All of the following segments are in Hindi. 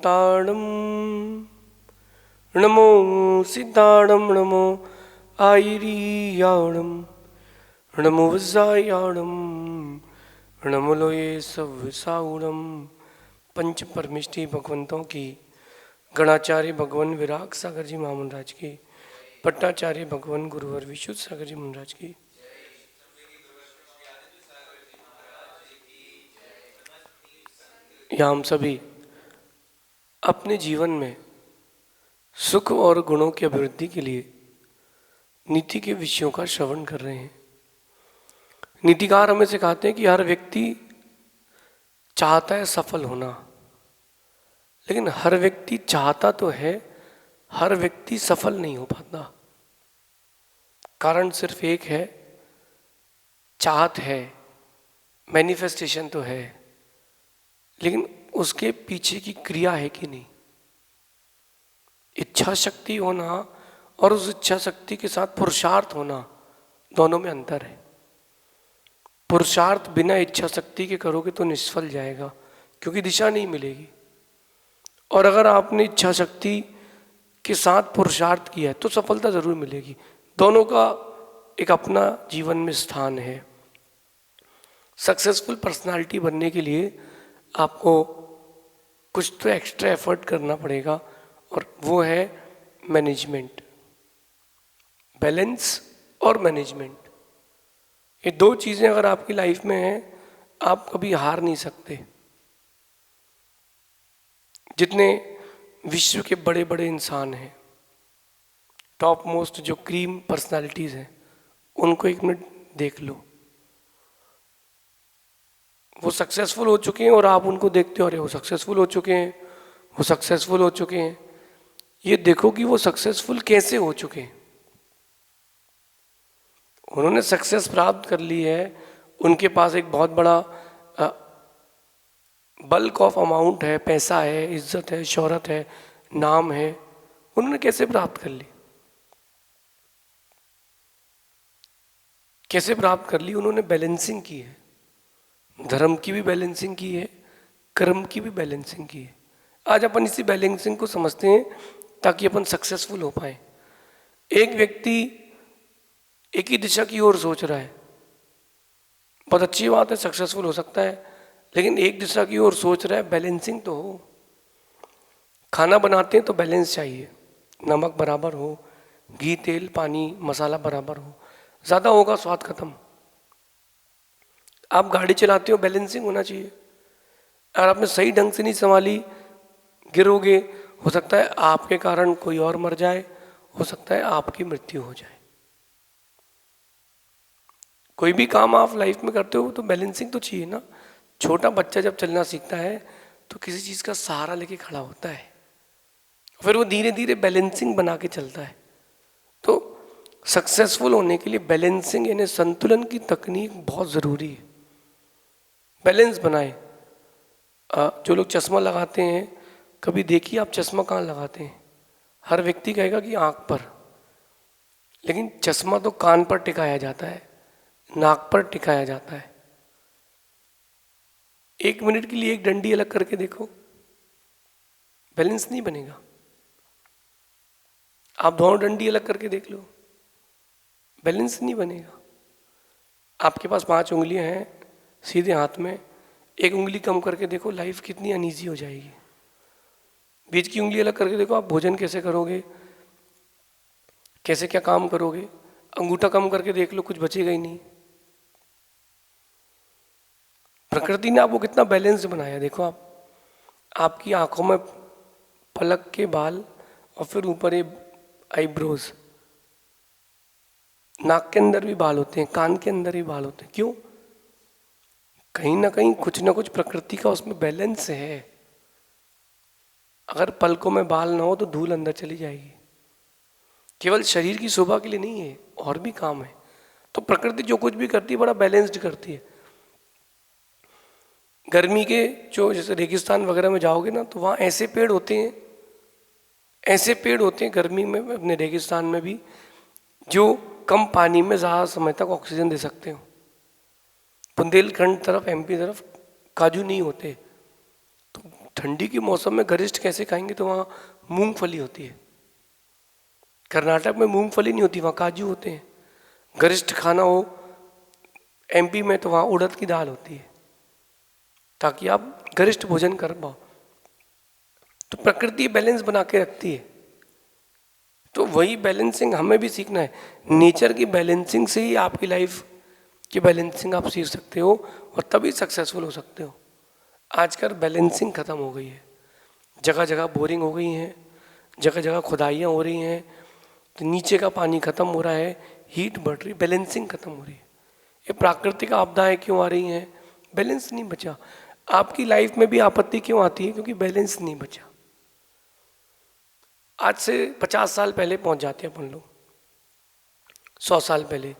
ताड़म, नमो सिद्धाड़म, नमो आयरियाड़म, नमो वज्रायाड़म, नमो लोये सव्साउड़म। पंच परमिष्टि भगवंतों की, गणाचार्य भगवान विराग सागर जी महामंडराज की, पट्टाचार्य भगवान गुरुवर विशुद्ध सागर जी महाराज की, या हम सभी अपने जीवन में सुख और गुणों की अभिवृद्धि के लिए नीति के विषयों का श्रवण कर रहे हैं। नीतिकार हमें सिखाते हैं कि हर व्यक्ति चाहता है सफल होना, लेकिन हर व्यक्ति चाहता तो है, हर व्यक्ति सफल नहीं हो पाता। कारण सिर्फ एक है, चाहत है, मैनिफेस्टेशन तो है, लेकिन उसके पीछे की क्रिया है कि नहीं। इच्छा शक्ति होना और उस इच्छा शक्ति के साथ पुरुषार्थ होना, दोनों में अंतर है। पुरुषार्थ बिना इच्छा शक्ति के करोगे तो निष्फल जाएगा, क्योंकि दिशा नहीं मिलेगी। और अगर आपने इच्छा शक्ति के साथ पुरुषार्थ किया है तो सफलता जरूर मिलेगी। दोनों का एक अपना जीवन में स्थान है। सक्सेसफुल पर्सनालिटी बनने के लिए आपको कुछ तो एक्स्ट्रा एफर्ट करना पड़ेगा, और वो है मैनेजमेंट, बैलेंस और मैनेजमेंट। ये दो चीजें अगर आपकी लाइफ में हैं, आप कभी हार नहीं सकते। जितने विश्व के बड़े बड़े इंसान हैं, टॉप मोस्ट जो क्रीम पर्सनालिटीज हैं, उनको एक मिनट देख लो। वो सक्सेसफुल हो चुके हैं और आप उनको देखते हो, अरे वो सक्सेसफुल हो चुके हैं, वो सक्सेसफुल हो चुके हैं। ये देखो कि वो सक्सेसफुल कैसे हो चुके हैं। उन्होंने सक्सेस प्राप्त कर ली है, उनके पास एक बहुत बड़ा बल्क ऑफ अमाउंट है, पैसा है, इज्जत है, शोहरत है, नाम है। उन्होंने कैसे प्राप्त कर ली? कैसे प्राप्त कर ली? उन्होंने बैलेंसिंग की है। धर्म की भी बैलेंसिंग की है, कर्म की भी बैलेंसिंग की है। आज अपन इसी बैलेंसिंग को समझते हैं ताकि अपन सक्सेसफुल हो पाए। एक व्यक्ति एक ही दिशा की ओर सोच रहा है, बहुत अच्छी बात है, सक्सेसफुल हो सकता है, लेकिन एक दिशा की ओर सोच रहा है, बैलेंसिंग तो हो। खाना बनाते हैं तो बैलेंस चाहिए, नमक बराबर हो, घी तेल पानी मसाला बराबर हो, ज़्यादा होगा स्वाद खत्म। आप गाड़ी चलाते हो, बैलेंसिंग होना चाहिए। अगर आपने सही ढंग से नहीं संभाली, गिरोगे, हो सकता है आपके कारण कोई और मर जाए, हो सकता है आपकी मृत्यु हो जाए। कोई भी काम आप लाइफ में करते हो तो बैलेंसिंग तो चाहिए ना। छोटा बच्चा जब चलना सीखता है तो किसी चीज़ का सहारा लेके खड़ा होता है, फिर वो धीरे धीरे बैलेंसिंग बना के चलता है। तो सक्सेसफुल होने के लिए बैलेंसिंग यानी संतुलन की तकनीक बहुत ज़रूरी है। बैलेंस बनाए। जो लोग चश्मा लगाते हैं, कभी देखिए आप चश्मा कहाँ लगाते हैं? हर व्यक्ति कहेगा कि आँख पर, लेकिन चश्मा तो कान पर टिकाया जाता है, नाक पर टिकाया जाता है। एक मिनट के लिए एक डंडी अलग करके देखो, बैलेंस नहीं बनेगा। आप दोनों डंडी अलग करके देख लो, बैलेंस नहीं बनेगा। आपके पास 5 उंगलियां हैं सीधे हाथ में, एक उंगली कम करके देखो, लाइफ कितनी अनईजी हो जाएगी। बीच की उंगली अलग करके देखो, आप भोजन कैसे करोगे, कैसे क्या काम करोगे। अंगूठा कम करके देख लो, कुछ बचेगा ही नहीं। प्रकृति ने आपको कितना बैलेंस बनाया। देखो आप, आपकी आंखों में पलक के बाल और फिर ऊपर ये आईब्रोज, नाक के अंदर भी बाल होते हैं, कान के अंदर भी बाल होते हैं। क्यों? कहीं ना कुछ प्रकृति का उसमें बैलेंस है। अगर पलकों में बाल ना हो तो धूल अंदर चली जाएगी। केवल शरीर की शोभा के लिए नहीं है, और भी काम है। तो प्रकृति जो कुछ भी करती है बड़ा बैलेंस्ड करती है। गर्मी के जो जैसे रेगिस्तान वगैरह में जाओगे ना, तो वहाँ ऐसे पेड़ होते हैं, ऐसे पेड़ होते हैं गर्मी में अपने रेगिस्तान में भी, जो कम पानी में ज़्यादा समय तक ऑक्सीजन दे सकते हो। बुंदेलखंड तरफ, एमपी तरफ काजू नहीं होते, तो ठंडी के मौसम में गरिष्ठ कैसे खाएंगे, तो वहाँ मूंगफली होती है। कर्नाटक में मूंगफली नहीं होती, वहाँ काजू होते हैं। गरिष्ठ खाना हो एमपी में, तो वहाँ उड़द की दाल होती है, ताकि आप गरिष्ठ भोजन कर पाओ। तो प्रकृति बैलेंस बना के रखती है, तो वही बैलेंसिंग हमें भी सीखना है। नेचर की बैलेंसिंग से ही आपकी लाइफ की बैलेंसिंग आप सीख सकते हो और तभी सक्सेसफुल हो सकते हो। आजकल बैलेंसिंग खत्म हो गई है, जगह जगह बोरिंग हो गई हैं, जगह जगह खुदाइयाँ हो रही हैं, तो नीचे का पानी खत्म हो रहा है, हीट बढ़ रही, बैलेंसिंग खत्म हो रही है। ये प्राकृतिक आपदाएं क्यों आ रही हैं? बैलेंस नहीं बचा। आपकी लाइफ में भी आपत्ति क्यों आती है? क्योंकि बैलेंस नहीं बचा। आज से 50 साल पहले पहुंच जाते हैं अपन लोग, 100 साल पहले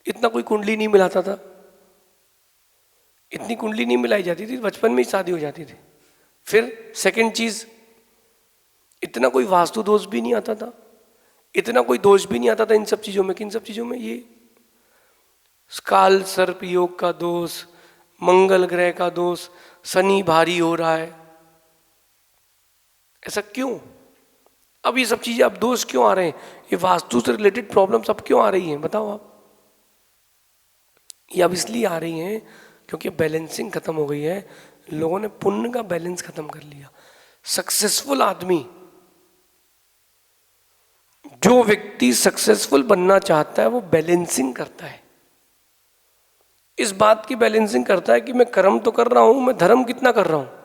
इतना कोई कुंडली नहीं मिलाता था, इतनी कुंडली नहीं मिलाई जाती थी, बचपन में ही शादी हो जाती थी। फिर सेकंड चीज, इतना कोई वास्तु दोष भी नहीं आता था, इतना कोई दोष भी नहीं आता था इन सब चीजों में। किन सब चीजों में? ये काल सर्प योग का दोष, मंगल ग्रह का दोष, शनि भारी हो रहा है, ऐसा क्यों? अब ये सब चीजें, अब दोष क्यों आ रहे हैं? ये वास्तु से रिलेटेड प्रॉब्लम्स अब क्यों आ रही हैं? बताओ आप। ये अब इसलिए आ रही हैं क्योंकि बैलेंसिंग खत्म हो गई है, लोगों ने पुण्य का बैलेंस खत्म कर लिया। सक्सेसफुल आदमी, जो व्यक्ति सक्सेसफुल बनना चाहता है, वो बैलेंसिंग करता है। इस बात की बैलेंसिंग करता है कि मैं कर्म तो कर रहा हूं, मैं धर्म कितना कर रहा हूं।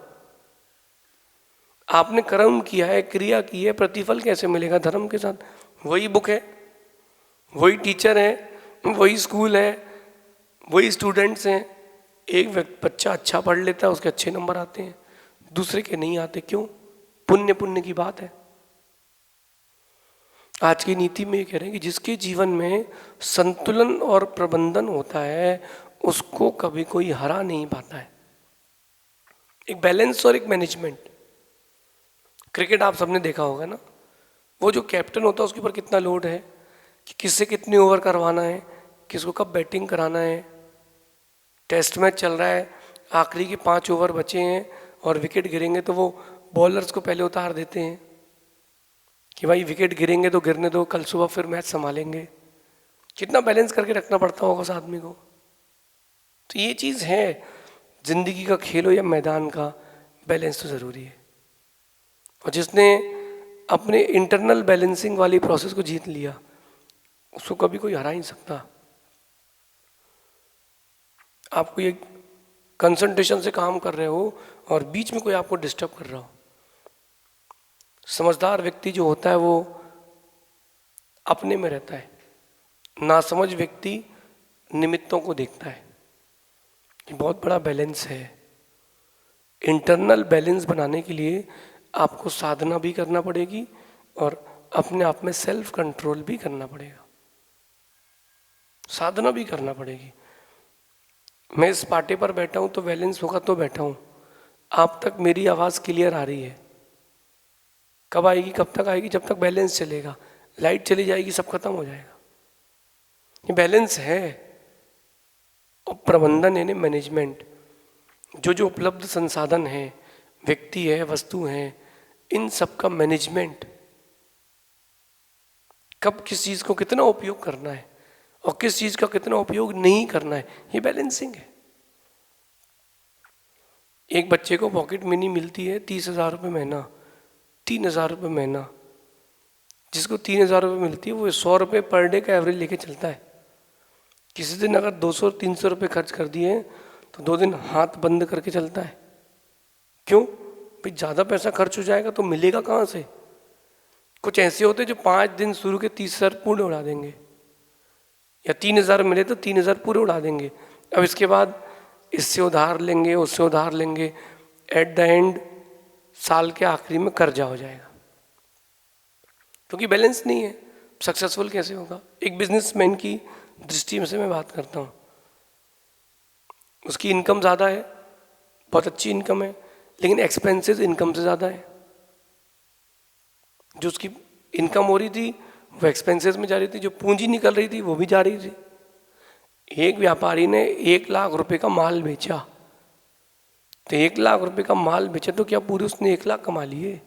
आपने कर्म किया है, क्रिया की है, प्रतिफल कैसे मिलेगा धर्म के साथ? वही बुक है, वही टीचर है, वही स्कूल है, वही स्टूडेंट्स हैं। एक बच्चा अच्छा पढ़ लेता है, उसके अच्छे नंबर आते हैं, दूसरे के नहीं आते। क्यों? पुण्य पुण्य की बात है। आज की नीति में ये कह रहे हैं कि जिसके जीवन में संतुलन और प्रबंधन होता है, उसको कभी कोई हरा नहीं पाता है। एक बैलेंस और एक मैनेजमेंट। क्रिकेट आप सबने देखा होगा ना, वो जो कैप्टन होता है उसके ऊपर कितना लोड है कि किससे कितनी ओवर करवाना है, किसको कब बैटिंग कराना है। टेस्ट मैच चल रहा है, आखिरी के 5 ओवर बचे हैं और विकेट गिरेंगे तो वो बॉलर्स को पहले उतार देते हैं कि भाई विकेट गिरेंगे तो गिरने दो, कल सुबह फिर मैच संभालेंगे। कितना बैलेंस करके रखना पड़ता होगा उस आदमी को। तो ये चीज़ है, जिंदगी का खेल हो या मैदान का, बैलेंस तो ज़रूरी है। और जिसने अपने इंटरनल बैलेंसिंग वाली प्रोसेस को जीत लिया, उसको कभी कोई हरा ही नहीं सकता। आपको ये कंसंट्रेशन से काम कर रहे हो और बीच में कोई आपको डिस्टर्ब कर रहा हो। समझदार व्यक्ति जो होता है वो अपने में रहता है, नासमझ व्यक्ति निमित्तों को देखता है। ये बहुत बड़ा बैलेंस है। इंटरनल बैलेंस बनाने के लिए आपको साधना भी करना पड़ेगी और अपने आप में सेल्फ कंट्रोल भी करना पड़ेगा, साधना भी करना पड़ेगी। मैं इस पाटे पर बैठा हूं तो बैलेंस होगा तो बैठा हूं। आप तक मेरी आवाज़ क्लियर आ रही है। कब आएगी? कब तक आएगी? जब तक बैलेंस चलेगा। लाइट चली जाएगी, सब खत्म हो जाएगा। ये बैलेंस है। और प्रबंधन यानी मैनेजमेंट, जो उपलब्ध संसाधन है, व्यक्ति है, वस्तु है, इन सब का मैनेजमेंट, कब किस चीज़ को कितना उपयोग करना है और किस चीज़ का कितना उपयोग नहीं करना है, ये बैलेंसिंग है। एक बच्चे को पॉकेट मनी मिलती है 30,000 रुपये महीना, 3,000 रुपये महीना। जिसको 3,000 रुपये मिलती है वो 100 रुपये पर डे का एवरेज लेके चलता है। किसी दिन अगर 200-300 रुपये खर्च कर दिए तो 2 दिन हाथ बंद करके चलता है। क्यों? भाई ज़्यादा पैसा खर्च हो जाएगा तो मिलेगा कहाँ से? कुछ ऐसे होते हैं जो 5 दिन शुरू के 30,000 पूरे उड़ा देंगे, या 3,000 मिले तो 3,000 पूरे उड़ा देंगे। अब इसके बाद इससे उधार लेंगे, उससे उधार लेंगे, एट द एंड साल के आखिरी में कर्जा हो जाएगा, क्योंकि बैलेंस नहीं है। सक्सेसफुल कैसे होगा? एक बिजनेसमैन की दृष्टि से मैं बात करता हूँ। उसकी इनकम ज़्यादा है, बहुत अच्छी इनकम है, लेकिन एक्सपेंसेस इनकम से ज़्यादा है। जो उसकी इनकम हो रही थी वो एक्सपेंसेस में जा रही थी, जो पूंजी निकल रही थी वो भी जा रही थी। एक व्यापारी ने 1 लाख रुपए का माल बेचा तो 1 लाख रुपए का माल बेचे तो क्या पूरे उसने 1 लाख कमा लिए?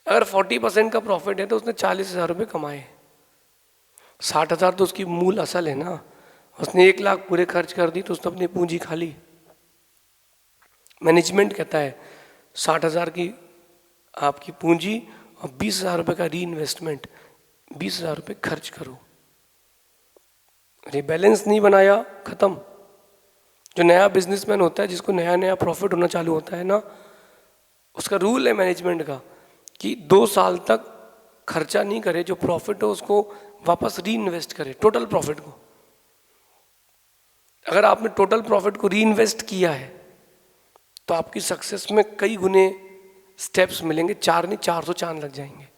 अगर 40% का प्रॉफिट है तो उसने 40,000 रुपये कमाए। 60,000 तो उसकी मूल असल है ना। उसने 1 लाख पूरे खर्च कर दी तो उसने अपनी पूंजी खा ली। मैनेजमेंट कहता है 60,000 की आपकी पूंजी और 20,000 रुपये का री इन्वेस्टमेंट, 20,000 रुपये खर्च करो। बैलेंस नहीं बनाया, खत्म। जो नया बिजनेसमैन होता है, जिसको नया नया प्रॉफिट होना चालू होता है ना, उसका रूल है मैनेजमेंट का कि 2 साल तक खर्चा नहीं करे, जो प्रॉफिट हो उसको वापस री इन्वेस्ट करे, टोटल प्रॉफिट को। अगर आपने टोटल प्रॉफिट को री इन्वेस्ट किया है तो आपकी सक्सेस में कई गुने स्टेप्स मिलेंगे, 4 नहीं 400 चांद लग जाएंगे।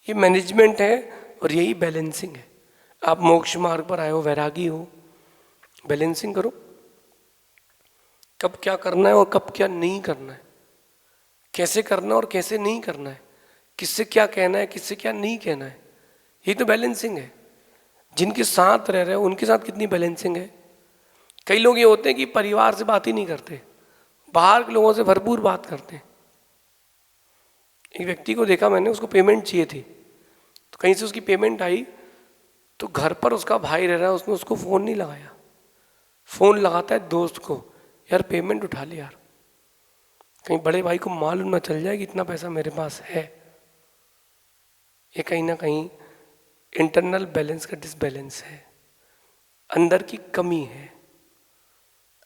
ये मैनेजमेंट है और यही बैलेंसिंग है। आप मोक्ष मार्ग पर आए हो, वैरागी हो, बैलेंसिंग करो। कब क्या करना है और कब क्या नहीं करना है, कैसे करना है और कैसे नहीं करना है, किससे क्या कहना है किससे क्या नहीं कहना है, यही तो बैलेंसिंग है। जिनके साथ रह रहे हो उनके साथ कितनी बैलेंसिंग है। कई लोग ये होते हैं कि परिवार से बात ही नहीं करते, बाहर के लोगों से भरपूर बात करते हैं। एक व्यक्ति को देखा मैंने, उसको पेमेंट चाहिए थी, तो कहीं से उसकी पेमेंट आई तो घर पर उसका भाई रह रहा है, उसने उसको फ़ोन नहीं लगाया। फ़ोन लगाता है दोस्त को, यार पेमेंट उठा ले यार, कहीं बड़े भाई को मालूम ना चल जाए कि इतना पैसा मेरे पास है। ये कहीं ना कहीं इंटरनल बैलेंस का डिसबैलेंस है, अंदर की कमी है।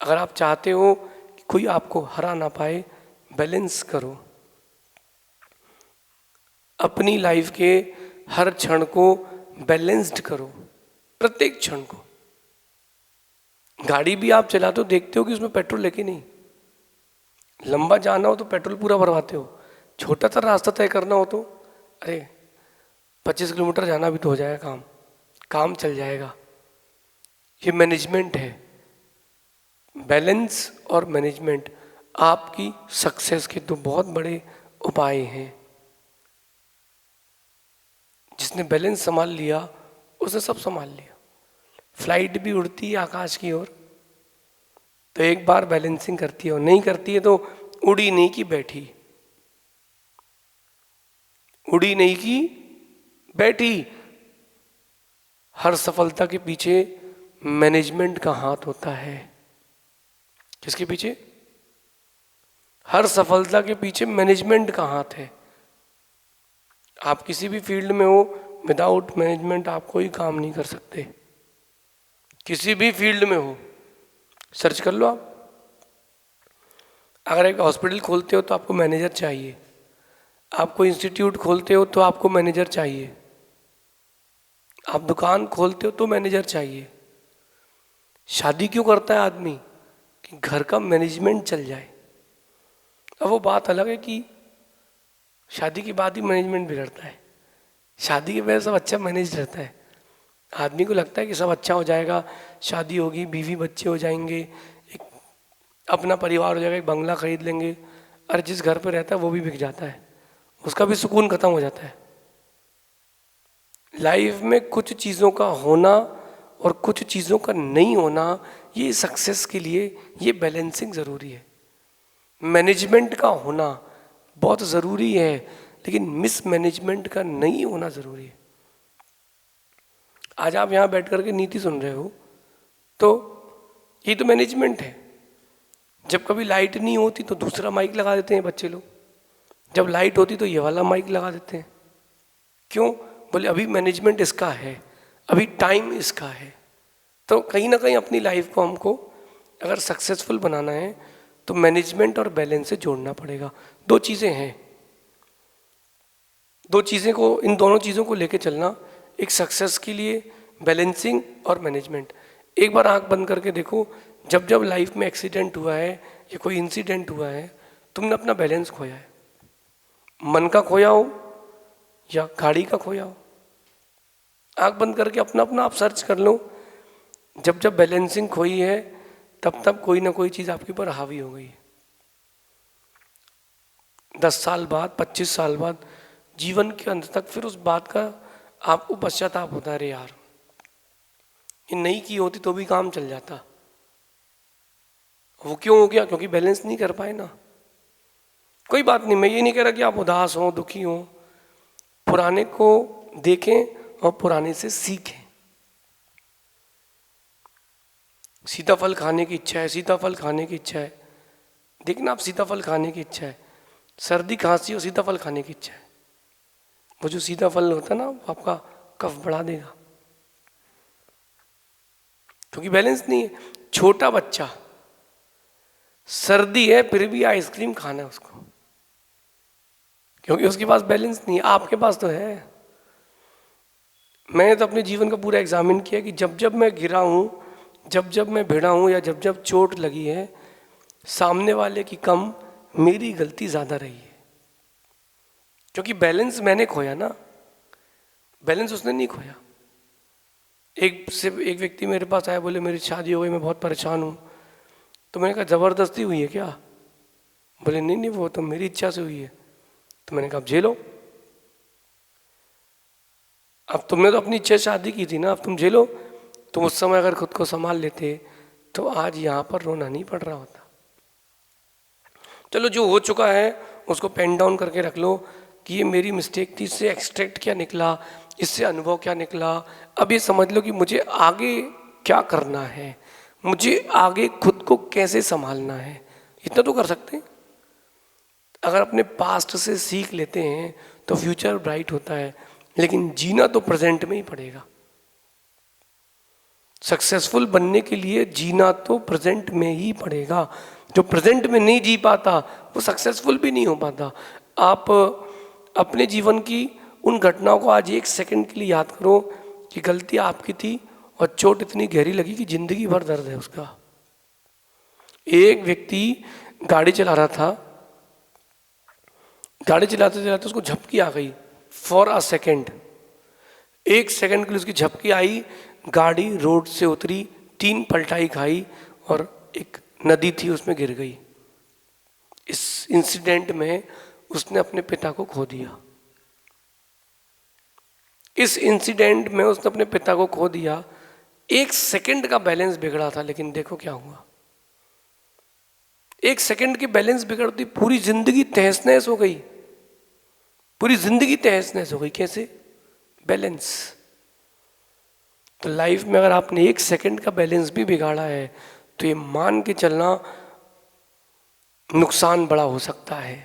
अगर आप चाहते हो कि कोई आपको हरा ना पाए, बैलेंस करो। अपनी लाइफ के हर क्षण को बैलेंस्ड करो, प्रत्येक क्षण को। गाड़ी भी आप चलाते हो, देखते हो कि उसमें पेट्रोल लेके नहीं। लंबा जाना हो तो पेट्रोल पूरा भरवाते हो, छोटा सा रास्ता तय करना हो तो अरे 25 किलोमीटर जाना भी तो हो जाएगा, काम चल जाएगा। ये मैनेजमेंट है। बैलेंस और मैनेजमेंट आपकी सक्सेस के दो बहुत बड़े उपाय हैं। जिसने बैलेंस संभाल लिया उसने सब संभाल लिया। फ्लाइट भी उड़ती है आकाश की ओर, तो एक बार बैलेंसिंग करती है, और नहीं करती है तो उड़ी नहीं की बैठी, उड़ी नहीं की बैठी। हर सफलता के पीछे मैनेजमेंट का हाथ होता है। किसके पीछे? हर सफलता के पीछे मैनेजमेंट का हाथ है। आप किसी भी फील्ड में हो, विदाउट मैनेजमेंट आप कोई काम नहीं कर सकते। किसी भी फील्ड में हो, सर्च कर लो आप। अगर एक हॉस्पिटल खोलते हो तो आपको मैनेजर चाहिए, आप कोई इंस्टीट्यूट खोलते हो तो आपको मैनेजर चाहिए, आप दुकान खोलते हो तो मैनेजर चाहिए। शादी क्यों करता है आदमी? कि घर का मैनेजमेंट चल जाए। अब वो बात अलग है कि शादी के बाद ही मैनेजमेंट बिगड़ता है, शादी के पहले सब अच्छा मैनेज रहता है। आदमी को लगता है कि सब अच्छा हो जाएगा, शादी होगी, बीवी बच्चे हो जाएंगे, एक अपना परिवार हो जाएगा, एक बंगला खरीद लेंगे। अरे जिस घर पे रहता है वो भी बिक जाता है, उसका भी सुकून खत्म हो जाता है। लाइफ में कुछ चीज़ों का होना और कुछ चीज़ों का नहीं होना, ये सक्सेस के लिए ये बैलेंसिंग ज़रूरी है। मैनेजमेंट का होना बहुत ज़रूरी है, लेकिन मिसमैनेजमेंट का नहीं होना ज़रूरी है। आज आप यहाँ बैठ करके नीति सुन रहे हो तो ये तो मैनेजमेंट है। जब कभी लाइट नहीं होती तो दूसरा माइक लगा देते हैं बच्चे लोग, जब लाइट होती तो ये वाला माइक लगा देते हैं। क्यों? बोले अभी मैनेजमेंट इसका है, अभी टाइम इसका है। तो कहीं ना कहीं अपनी लाइफ को हमको अगर सक्सेसफुल बनाना है तो मैनेजमेंट और बैलेंस से जोड़ना पड़ेगा। दो चीज़ें हैं, दो चीज़ें को, इन दोनों चीज़ों को लेके चलना एक सक्सेस के लिए, बैलेंसिंग और मैनेजमेंट। एक बार आंख बंद करके देखो, जब जब लाइफ में एक्सीडेंट हुआ है या कोई इंसिडेंट हुआ है, तुमने अपना बैलेंस खोया है। मन का खोया हो या गाड़ी का खोया हो, आंख बंद करके अपना अपना आप सर्च कर लो। जब जब बैलेंसिंग खोई है तब तब कोई ना कोई चीज़ आपके ऊपर हावी हो गई है। 10 साल बाद, 25 साल बाद, जीवन के अंत तक फिर उस बात का आपको पश्चाताप होता है, अरे यार ये नहीं की होती तो भी काम चल जाता। वो क्यों हो गया? क्योंकि बैलेंस नहीं कर पाए ना। कोई बात नहीं, मैं ये नहीं कह रहा कि आप उदास हो, दुखी हो। पुराने को देखें और पुराने से सीखें। सीताफल खाने की इच्छा है, सीताफल खाने की इच्छा है, देखना आप, सीताफल खाने की इच्छा है, सर्दी खांसी हो, सीताफल खाने की इच्छा है। वो जो सीताफल होता है ना, वो आपका कफ बढ़ा देगा, क्योंकि बैलेंस नहीं है। छोटा बच्चा, सर्दी है फिर भी आइसक्रीम खाना है उसको, क्योंकि उसके पास बैलेंस नहीं है। आपके पास तो है। मैंने तो अपने जीवन का पूरा एग्जामिन किया कि जब जब मैं गिरा हूँ, जब जब मैं भिड़ा हूँ, या जब जब चोट लगी है, सामने वाले की कम, मेरी गलती ज़्यादा रही है। क्योंकि बैलेंस मैंने खोया ना, बैलेंस उसने नहीं खोया। एक व्यक्ति मेरे पास आया, बोले मेरी शादी हो गई, मैं बहुत परेशान हूँ। तो मैंने कहा ज़बरदस्ती हुई है क्या? बोले नहीं नहीं, वो तो मेरी इच्छा से हुई है। तो मैंने कहा अब झेलो, अब तुमने तो अपनी इच्छा से शादी की थी ना, अब तुम झेलो। तुम उस समय अगर खुद को संभाल लेते तो आज यहाँ पर रोना नहीं पड़ रहा होता। चलो, जो हो चुका है उसको पेन डाउन करके रख लो कि ये मेरी मिस्टेक थी, इससे एक्सट्रैक्ट क्या निकला, इससे अनुभव क्या निकला। अब ये समझ लो कि मुझे आगे क्या करना है, मुझे आगे खुद को कैसे संभालना है। इतना तो कर सकते हैं। अगर अपने पास्ट से सीख लेते हैं तो फ्यूचर ब्राइट होता है, लेकिन जीना तो प्रेजेंट में ही पड़ेगा। सक्सेसफुल बनने के लिए जीना तो प्रेजेंट में ही पड़ेगा। जो प्रेजेंट में नहीं जी पाता वो सक्सेसफुल भी नहीं हो पाता। आप अपने जीवन की उन घटनाओं को आज एक सेकंड के लिए याद करो कि गलती आपकी थी और चोट इतनी गहरी लगी कि जिंदगी भर दर्द है उसका। एक व्यक्ति गाड़ी चला रहा था, गाड़ी चलाते चलाते उसको झपकी आ गई फॉर अ सेकेंड। एक सेकंड के लिए उसकी झपकी आई, गाड़ी रोड से उतरी, 3 पलटाई खाई और एक नदी थी उसमें गिर गई। इस इंसिडेंट में उसने अपने पिता को खो दिया। इस इंसिडेंट में उसने अपने पिता को खो दिया। एक सेकंड का बैलेंस बिगड़ा था, लेकिन देखो क्या हुआ। एक सेकंड की बैलेंस बिगड़ती पूरी जिंदगी तहस-नहस हो गई, पूरी जिंदगी तहस-नहस हो गई। कैसे? बैलेंस। तो लाइफ में अगर आपने एक सेकंड का बैलेंस भी बिगाड़ा है तो ये मान के चलना नुकसान बड़ा हो सकता है।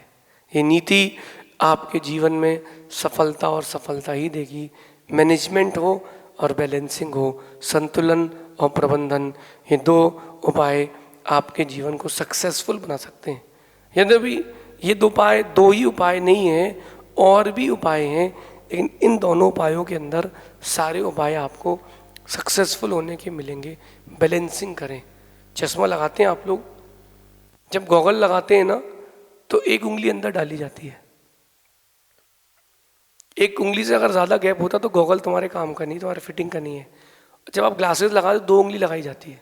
ये नीति आपके जीवन में सफलता और सफलता ही देगी। मैनेजमेंट हो और बैलेंसिंग हो, संतुलन और प्रबंधन, ये 2 उपाय आपके जीवन को सक्सेसफुल बना सकते हैं। यद्यपि ये 2 ही उपाय नहीं हैं, और भी उपाय हैं, लेकिन इन दोनों उपायों के अंदर सारे उपाय आपको सक्सेसफुल होने के मिलेंगे। बैलेंसिंग करें। चश्मा लगाते हैं आप लोग, जब गॉगल लगाते हैं ना तो एक उंगली अंदर डाली जाती है। एक उंगली से अगर ज़्यादा गैप होता तो गॉगल तुम्हारे काम का नहीं, तुम्हारे फिटिंग का नहीं है। जब आप ग्लासेस लगाते तो 2 उंगली लगाई जाती है।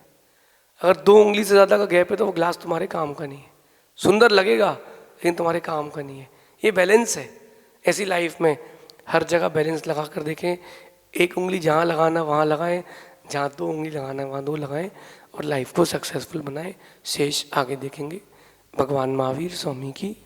अगर 2 उंगली से ज़्यादा का गैप है तो वो ग्लास तुम्हारे काम का नहीं है। सुंदर लगेगा लेकिन तुम्हारे काम का नहीं है। ये बैलेंस है। ऐसी लाइफ में हर जगह बैलेंस लगा कर देखें। एक उंगली जहाँ लगाना वहाँ लगाएं, जहाँ 2 उंगली लगाना वहाँ 2 लगाएं और लाइफ को सक्सेसफुल बनाएं। शेष आगे देखेंगे। भगवान महावीर स्वामी की